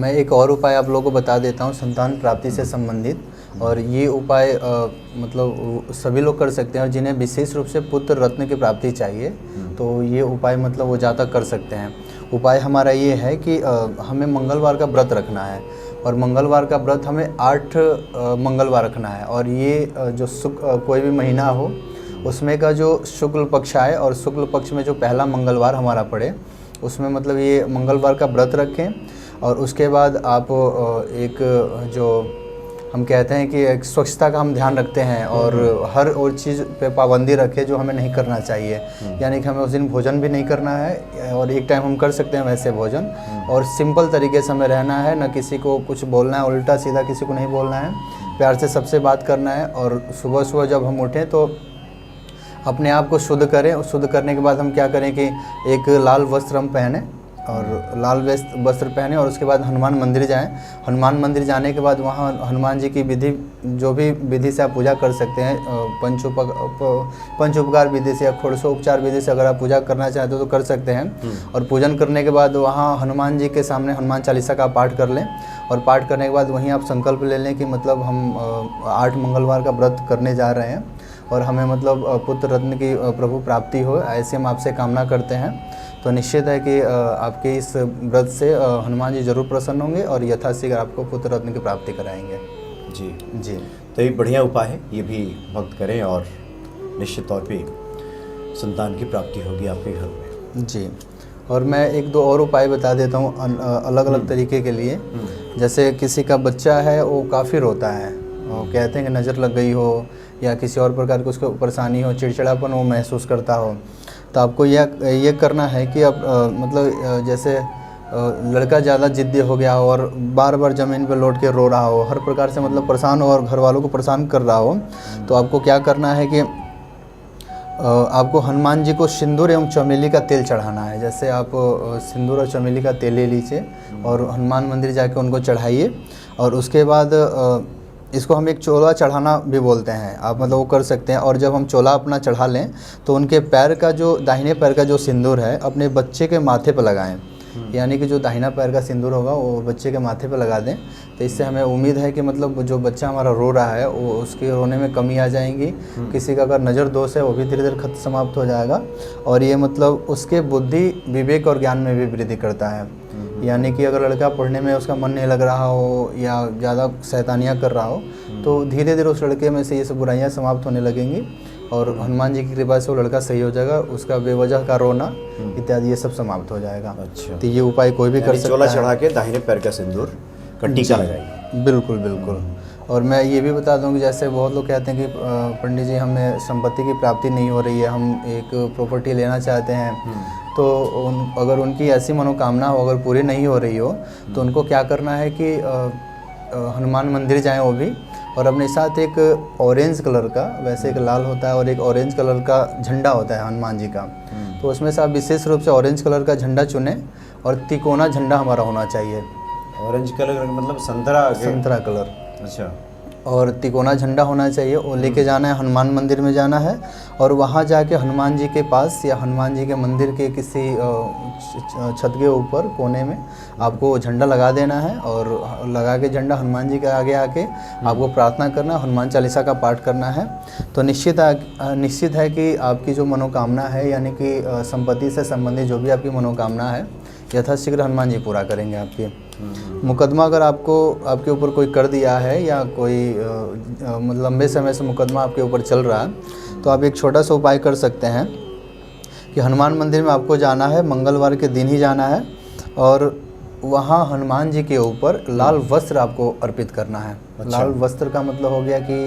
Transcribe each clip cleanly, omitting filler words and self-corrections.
मैं एक और उपाय आप लोगों को बता देता हूँ संतान प्राप्ति से संबंधित। और ये उपाय मतलब सभी लोग कर सकते हैं, और जिन्हें विशेष रूप से पुत्र रत्न की प्राप्ति चाहिए तो ये उपाय मतलब वो ज़्यादा कर सकते हैं। उपाय हमारा ये है कि हमें मंगलवार का व्रत रखना है, और मंगलवार का व्रत हमें 8 मंगलवार रखना है। और ये जो कोई भी महीना हो उसमें का जो शुक्ल पक्ष आए, और शुक्ल पक्ष में जो पहला मंगलवार हमारा पड़े उसमें मतलब ये मंगलवार का व्रत रखें। और उसके बाद आप एक जो हम कहते हैं कि एक स्वच्छता का हम ध्यान रखते हैं, और हर और चीज़ पे पाबंदी रखें जो हमें नहीं करना चाहिए। यानी कि हमें उस दिन भोजन भी नहीं करना है, और एक टाइम हम कर सकते हैं वैसे भोजन, और सिंपल तरीके से हमें रहना है, न किसी को कुछ बोलना है, उल्टा सीधा किसी को नहीं बोलना है, प्यार से सबसे बात करना है। और सुबह सुबह जब हम उठें तो अपने आप को शुद्ध करें। शुद्ध करने के बाद हम क्या करें कि एक लाल वस्त्र हम पहने, और लाल वस्त्र पहने, और उसके बाद हनुमान मंदिर जाएं। हनुमान मंदिर जाने के बाद वहाँ हनुमान जी की विधि, जो भी विधि से आप पूजा कर सकते हैं, पंच उपकार विधि से या षोडशोपचार विधि से अगर आप पूजा करना चाहते हो तो कर सकते हैं। और पूजन करने के बाद वहाँ हनुमान जी के सामने हनुमान चालीसा का पाठ कर लें, और पाठ करने के बाद वहीं आप संकल्प ले लें कि मतलब हम 8 मंगलवार का व्रत करने जा रहे हैं, और हमें मतलब पुत्र रत्न की प्रभु प्राप्ति हो, ऐसे हम आपसे कामना करते हैं। तो निश्चित है कि आपके इस व्रत से हनुमान जी जरूर प्रसन्न होंगे, और यथाशीघ्र आपको पुत्र रत्न की प्राप्ति कराएंगे। जी तो ये बढ़िया उपाय है, ये भी भक्त करें और निश्चित तौर पे संतान की प्राप्ति होगी आपके घर में। जी, और मैं 1-2 और उपाय बता देता हूँ अलग अलग तरीके के लिए। जैसे किसी का बच्चा है वो काफ़ी रोता है, वो कहते हैं कि नज़र लग गई हो या किसी और प्रकार की उसको परेशानी हो, चिड़चिड़ापन वो महसूस करता हो, तो आपको ये करना है कि आप मतलब जैसे लड़का ज़्यादा ज़िद्दी हो गया हो और बार बार ज़मीन पे लौट के रो रहा हो, हर प्रकार से मतलब परेशान हो और घर वालों को परेशान कर रहा हो, तो आपको क्या करना है कि आपको हनुमान जी को सिंदूर एवं चमेली का तेल चढ़ाना है। जैसे आप सिंदूर और चमेली का तेल ले लीजिए और हनुमान मंदिर जाके उनको चढ़ाइए। और उसके बाद इसको हम एक चोला चढ़ाना भी बोलते हैं, आप मतलब वो कर सकते हैं। और जब हम चोला अपना चढ़ा लें तो उनके पैर का जो दाहिने पैर का जो सिंदूर है अपने बच्चे के माथे पर लगाएं। यानी कि जो दाहिना पैर का सिंदूर होगा वो बच्चे के माथे पर लगा दें, तो इससे हमें उम्मीद है कि मतलब जो बच्चा हमारा रो रहा है वो उसके रोने में कमी आ जाएगी। किसी का अगर नज़र दोष है वो भी धीरे धीरे खत्म समाप्त हो जाएगा, और ये मतलब उसके बुद्धि, विवेक और ज्ञान में भी वृद्धि करता है। यानी कि अगर लड़का पढ़ने में उसका मन नहीं लग रहा हो या ज़्यादा शैतानियाँ कर रहा हो तो धीरे धीरे उस लड़के में से ये सब बुराइयाँ समाप्त होने लगेंगी, और हनुमान जी की कृपा से वो लड़का सही हो जाएगा, उसका बेवजह का रोना इत्यादि ये सब समाप्त हो जाएगा। अच्छा, तो ये उपाय कोई भी कर सकता है। चोला चढ़ा के दाहिने पैर का सिंदूर का टीका लगाइए। बिल्कुल बिल्कुल। और मैं ये भी बता दूं कि जैसे बहुत लोग कहते हैं कि पंडित जी हमें संपत्ति की प्राप्ति नहीं हो रही है, हम एक प्रॉपर्टी लेना चाहते हैं, तो अगर उनकी ऐसी मनोकामना हो, अगर पूरी नहीं हो रही हो, तो उनको क्या करना है कि हनुमान मंदिर जाएं वो भी, और अपने साथ एक ऑरेंज कलर का, वैसे एक लाल होता है और एक ऑरेंज कलर का झंडा होता है हनुमान जी का, तो उसमें से आप विशेष रूप से ऑरेंज कलर का झंडा चुनें, और तिकोना झंडा हमारा होना चाहिए। ऑरेंज कलर मतलब संतरा कलर। अच्छा। और तिकोना झंडा होना चाहिए, वो लेके जाना है, हनुमान मंदिर में जाना है, और वहाँ जाके हनुमान जी के पास या हनुमान जी के मंदिर के किसी छत के ऊपर कोने में आपको झंडा लगा देना है, और लगा के झंडा हनुमान जी के आगे आके आपको प्रार्थना करना, हनुमान चालीसा का पाठ करना है। तो निश्चित है कि आपकी जो मनोकामना है, यानी कि संपत्ति से संबंधित जो भी आपकी मनोकामना है, यथाशीघ्र हनुमान जी पूरा करेंगे आपकी। मुकदमा अगर आपके ऊपर कोई कर दिया है या कोई मतलब लंबे समय से मुकदमा आपके ऊपर चल रहा है, तो आप एक छोटा सा उपाय कर सकते हैं कि हनुमान मंदिर में आपको जाना है, मंगलवार के दिन ही जाना है, और वहाँ हनुमान जी के ऊपर लाल वस्त्र आपको अर्पित करना है। अच्छा। लाल वस्त्र का मतलब हो गया कि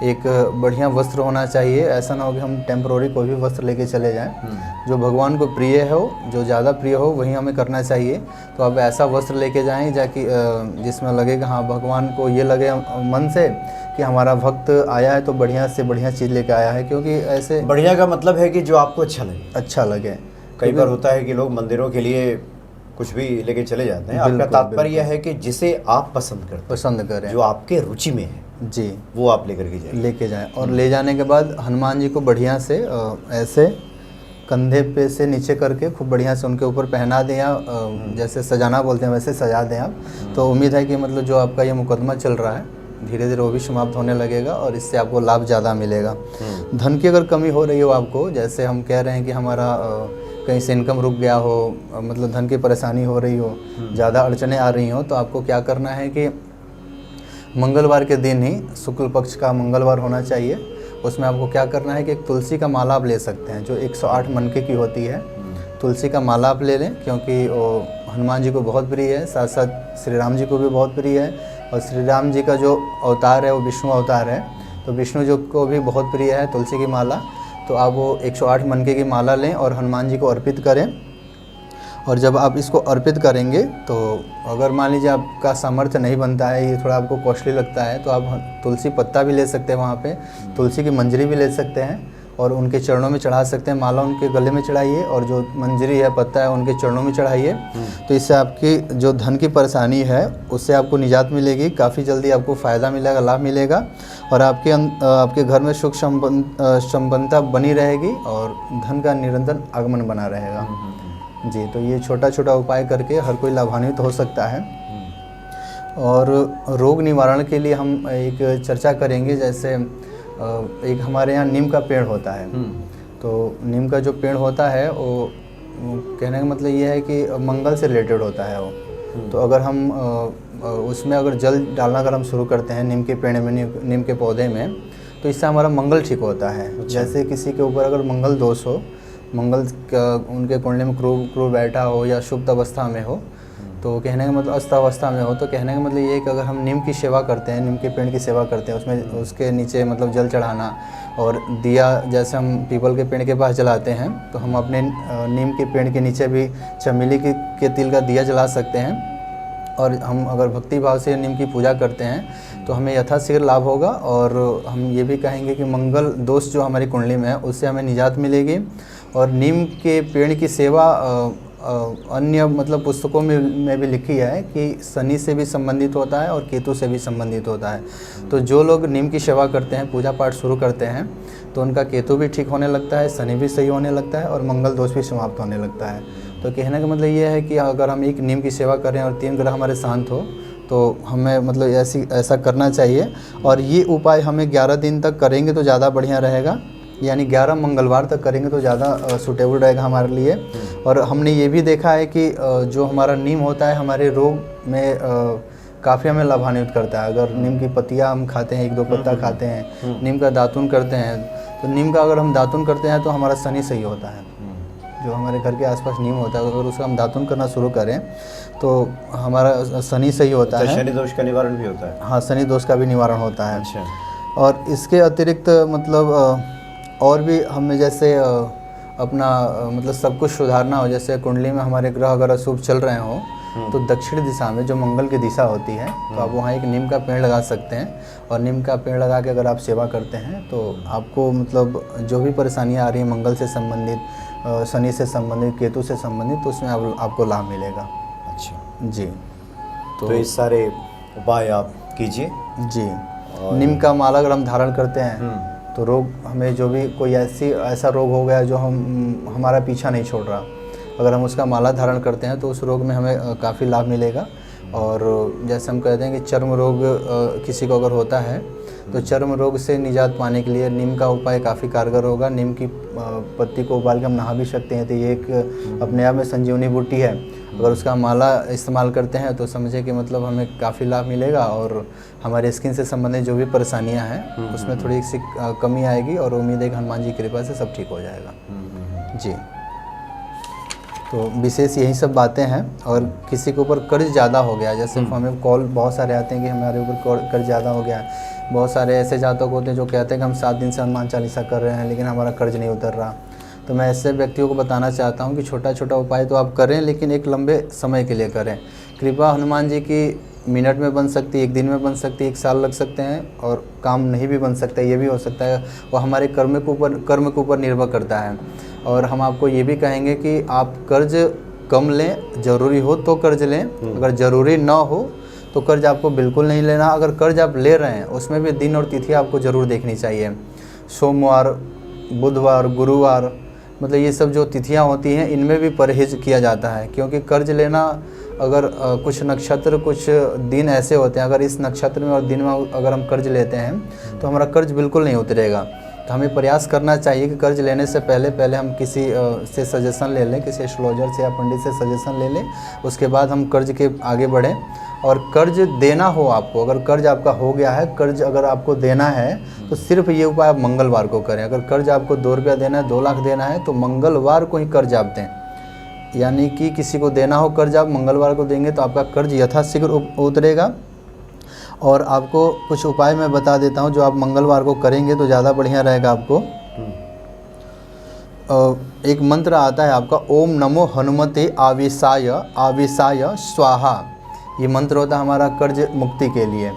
एक बढ़िया वस्त्र होना चाहिए, ऐसा ना हो कि हम टेम्प्रोरी कोई भी वस्त्र लेके चले जाएं। जो भगवान को प्रिय हो, जो ज़्यादा प्रिय हो, वही हमें करना चाहिए। तो आप ऐसा वस्त्र लेके जाएं जाकि जिसमें लगे कि हाँ, भगवान को ये लगे मन से कि हमारा भक्त आया है तो बढ़िया से बढ़िया चीज़ लेके आया है। क्योंकि ऐसे बढ़िया का मतलब है कि जो आपको अच्छा लगे। कई बार होता है कि लोग मंदिरों के लिए कुछ भी लेके चले जाते हैं, आपका तात्पर्य है कि जिसे आप पसंद करें, जो आपके रुचि में है जी, वो आप लेके जाएं। और ले जाने के बाद हनुमान जी को बढ़िया से ऐसे कंधे पे से नीचे करके खूब बढ़िया से उनके ऊपर पहना दें या जैसे सजाना बोलते हैं वैसे सजा दें आप। तो उम्मीद है कि मतलब जो आपका ये मुकदमा चल रहा है धीरे धीरे वो भी समाप्त होने लगेगा और इससे आपको लाभ ज़्यादा मिलेगा। धन की अगर कमी हो रही हो आपको, जैसे हम कह रहे हैं कि हमारा कहीं से इनकम रुक गया हो, मतलब धन की परेशानी हो रही हो, ज़्यादा अड़चने आ रही हो, तो आपको क्या करना है कि मंगलवार के दिन ही, शुक्ल पक्ष का मंगलवार होना चाहिए, उसमें आपको क्या करना है कि एक तुलसी का माला आप ले सकते हैं जो 108 मनके की होती है। तुलसी का माला आप ले लें क्योंकि वो हनुमान जी को बहुत प्रिय है, साथ साथ श्री राम जी को भी बहुत प्रिय है, और श्री राम जी का जो अवतार है वो विष्णु अवतार है, तो विष्णु जी को भी बहुत प्रिय है तुलसी की माला। तो आप वो 108 मनके की माला लें और हनुमान जी को अर्पित करें। और जब आप इसको अर्पित करेंगे तो अगर मान लीजिए आपका सामर्थ्य नहीं बनता है, ये थोड़ा आपको कॉस्टली लगता है, तो आप तुलसी पत्ता भी ले सकते हैं, वहाँ पे तुलसी की मंजरी भी ले सकते हैं और उनके चरणों में चढ़ा सकते हैं। माला उनके गले में चढ़ाइए और जो मंजरी है, पत्ता है, उनके चरणों में चढ़ाइए। तो इससे आपकी जो धन की परेशानी है उससे आपको निजात मिलेगी, काफ़ी जल्दी आपको फ़ायदा मिलेगा, लाभ मिलेगा और आपके घर में सुख संपन्नता बनी रहेगी और धन का निरंतर आगमन बना रहेगा। जी, तो ये छोटा छोटा उपाय करके हर कोई लाभान्वित हो सकता है। और रोग निवारण के लिए हम एक चर्चा करेंगे। जैसे एक हमारे यहाँ नीम का पेड़ होता है, तो नीम का जो पेड़ होता है वो कहने का मतलब ये है कि मंगल से रिलेटेड होता है वो। तो अगर हम उसमें अगर जल डालना अगर हम शुरू करते हैं नीम के पेड़ में, नीम के पौधे में, तो इससे हमारा मंगल ठीक होता है। जैसे किसी के ऊपर अगर मंगल दोष हो, मंगल उनके कुंडली में क्रूर बैठा हो या शुभ अवस्था में हो, तो कहने का मतलब अस्तावस्था में हो, तो कहने का मतलब ये है कि अगर हम नीम की सेवा करते हैं, नीम के पेड़ की सेवा करते हैं, उसमें उसके नीचे मतलब जल चढ़ाना और दिया, जैसे हम पीपल के पेड़ के पास जलाते हैं, तो हम अपने नीम के पेड़ के नीचे भी चमेली के तिल का दिया जला सकते हैं। और हम अगर भक्ति भाव से नीम की पूजा करते हैं तो हमें यथाशीघ्र लाभ होगा। और हम ये भी कहेंगे कि मंगल दोष जो हमारी कुंडली में है उससे हमें निजात मिलेगी। और नीम के पेड़ की सेवा अन्य मतलब पुस्तकों में भी लिखी है कि शनि से भी संबंधित होता है और केतु से भी संबंधित होता है। तो जो लोग नीम की सेवा करते हैं, पूजा पाठ शुरू करते हैं, तो उनका केतु भी ठीक होने लगता है, शनि भी सही होने लगता है और मंगल दोष भी समाप्त होने लगता है। तो कहने का मतलब ये है कि अगर हम एक नीम की सेवा करें और 3 ग्रह हमारे शांत हो, तो हमें मतलब ऐसा करना चाहिए। और ये उपाय हमें 11 दिन तक करेंगे तो ज़्यादा बढ़िया रहेगा, यानी 11 मंगलवार तक करेंगे तो ज़्यादा सूटेबल रहेगा हमारे लिए। और हमने ये भी देखा है कि जो हमारा नीम होता है हमारे रोग में काफ़ी हमें लाभान्वित करता है। अगर नीम की पत्तियाँ हम खाते हैं, 1-2 पत्ता खाते हैं, नीम का दातुन करते हैं, तो नीम का अगर हम दातुन करते हैं तो हमारा शनि सही होता है। जो हमारे घर के आसपास नीम होता है अगर उसका हम दातुन करना शुरू करें तो हमारा शनि सही होता है। शनि दोष का निवारण भी होता है। हाँ, शनि दोष का भी निवारण होता है। अच्छा। और इसके अतिरिक्त मतलब और भी हमें जैसे अपना मतलब सब कुछ सुधारना हो, जैसे कुंडली में हमारे ग्रह अगर अशुभ चल रहे हों तो दक्षिण दिशा में जो मंगल की दिशा होती है, तो आप वहाँ एक नीम का पेड़ लगा सकते हैं। और नीम का पेड़ लगा के अगर आप सेवा करते हैं तो आपको मतलब जो भी परेशानियाँ आ रही हैं मंगल से संबंधित, शनि से संबंधित, केतु से संबंधित, तो उसमें आपको लाभ मिलेगा। अच्छा जी, तो ये सारे उपाय आप कीजिए। जी, नीम का माला अगर हम धारण करते हैं तो रोग, हमें जो भी कोई ऐसा रोग हो गया जो हमारा पीछा नहीं छोड़ रहा, अगर हम उसका माला धारण करते हैं तो उस रोग में हमें काफ़ी लाभ मिलेगा। और जैसे हम कहते हैं कि चर्म रोग किसी को अगर होता है तो चर्म रोग से निजात पाने के लिए नीम का उपाय काफ़ी कारगर होगा। नीम की पत्ती को उबाल के हम नहा भी सकते हैं, तो ये एक अपने आप में संजीवनी बूटी है। अगर उसका माला इस्तेमाल करते हैं तो समझे कि मतलब हमें काफ़ी लाभ मिलेगा और हमारे स्किन से संबंधित जो भी परेशानियां हैं उसमें थोड़ी सी कमी आएगी और उम्मीद है कि हनुमान जी की कृपा से सब ठीक हो जाएगा। जी, तो विशेष यही सब बातें हैं। और किसी के ऊपर कर्ज ज़्यादा हो गया, जैसे हमें कॉल बहुत सारे आते हैं कि हमारे ऊपर कर्ज ज़्यादा हो गया है। बहुत सारे ऐसे जातक होते हैं जो कहते हैं कि हम 7 दिन से हनुमान चालीसा कर रहे हैं लेकिन हमारा कर्ज नहीं उतर रहा। तो मैं ऐसे व्यक्तियों को बताना चाहता हूं कि छोटा छोटा उपाय तो आप करें लेकिन एक लंबे समय के लिए करें। कृपा हनुमान जी की मिनट में बन सकती है, 1 दिन में बन सकती है, 1 साल लग सकते हैं और काम नहीं भी बन सकता है, ये भी हो सकता है। वो हमारे कर्म के ऊपर निर्भर करता है। और हम आपको ये भी कहेंगे कि आप कर्ज कम लें, ज़रूरी हो तो कर्ज लें, अगर ज़रूरी ना हो तो कर्ज आपको बिल्कुल नहीं लेना। अगर कर्ज आप ले रहे हैं उसमें भी दिन और तिथि आपको ज़रूर देखनी चाहिए। सोमवार, बुधवार, गुरुवार मतलब ये सब जो तिथियां होती हैं इनमें भी परहेज किया जाता है, क्योंकि कर्ज लेना अगर कुछ नक्षत्र कुछ दिन ऐसे होते हैं, अगर इस नक्षत्र में और दिन में अगर हम कर्ज लेते हैं तो हमारा कर्ज बिल्कुल नहीं उतरेगा। तो हमें प्रयास करना चाहिए कि कर्ज लेने से पहले हम किसी से सजेशन ले लें, किसी एस्ट्रोलॉजर से या पंडित से सजेशन ले लें, उसके बाद हम कर्ज के आगे बढ़ें। और कर्ज देना हो आपको, अगर कर्ज आपका हो गया है, कर्ज अगर आपको देना है तो सिर्फ ये उपाय आप मंगलवार को करें। अगर कर्ज आपको 2 रुपया देना है, 2 लाख देना है, तो मंगलवार को ही कर्ज आप दें। यानी कि किसी को देना हो कर्ज, आप मंगलवार को देंगे तो आपका कर्ज यथाशीघ्र उतरेगा। और आपको कुछ उपाय मैं बता देता हूं जो आप मंगलवार को करेंगे तो ज़्यादा बढ़िया रहेगा आपको। एक मंत्र आता है आपका, ओम नमो हनुमते आवेशाय आवेशाय स्वाहा। ये मंत्र होता है हमारा कर्ज मुक्ति के लिए।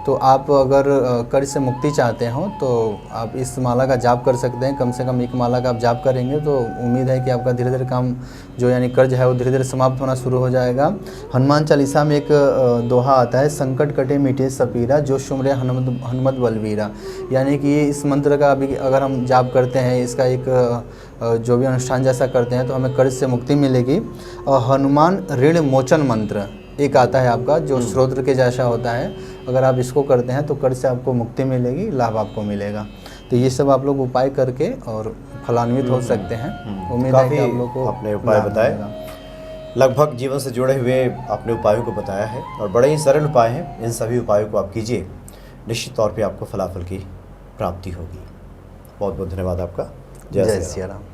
तो आप अगर कर्ज से मुक्ति चाहते हो तो आप इस माला का जाप कर सकते हैं। कम से कम 1 माला का आप जाप करेंगे तो उम्मीद है कि आपका धीरे धीरे काम जो यानी कर्ज है वो धीरे धीरे समाप्त होना शुरू हो जाएगा। हनुमान चालीसा में एक दोहा आता है, संकट कटे मिटे सपीरा जो सुमरे हनुमत बलवीरा। यानी कि ये इस मंत्र का अभी अगर हम जाप करते हैं, इसका एक जो भी अनुष्ठान जैसा करते हैं तो हमें कर्ज से मुक्ति मिलेगी। और हनुमान ऋण मोचन मंत्र एक आता है आपका जो स्रोत्र के जैसा होता है, अगर आप इसको करते हैं तो कर्ज से आपको मुक्ति मिलेगी, लाभ आपको मिलेगा। तो ये सब आप लोग उपाय करके और फलान्वित हो सकते हैं। उम्मीद है कि आप लोग को आपने उपाय बताए, लगभग जीवन से जुड़े हुए आपने उपायों को बताया है और बड़े ही सरल उपाय हैं। इन सभी उपायों को आप कीजिए, निश्चित तौर पे आपको फलाफल की प्राप्ति होगी। बहुत बहुत धन्यवाद आपका। जय श्री राम।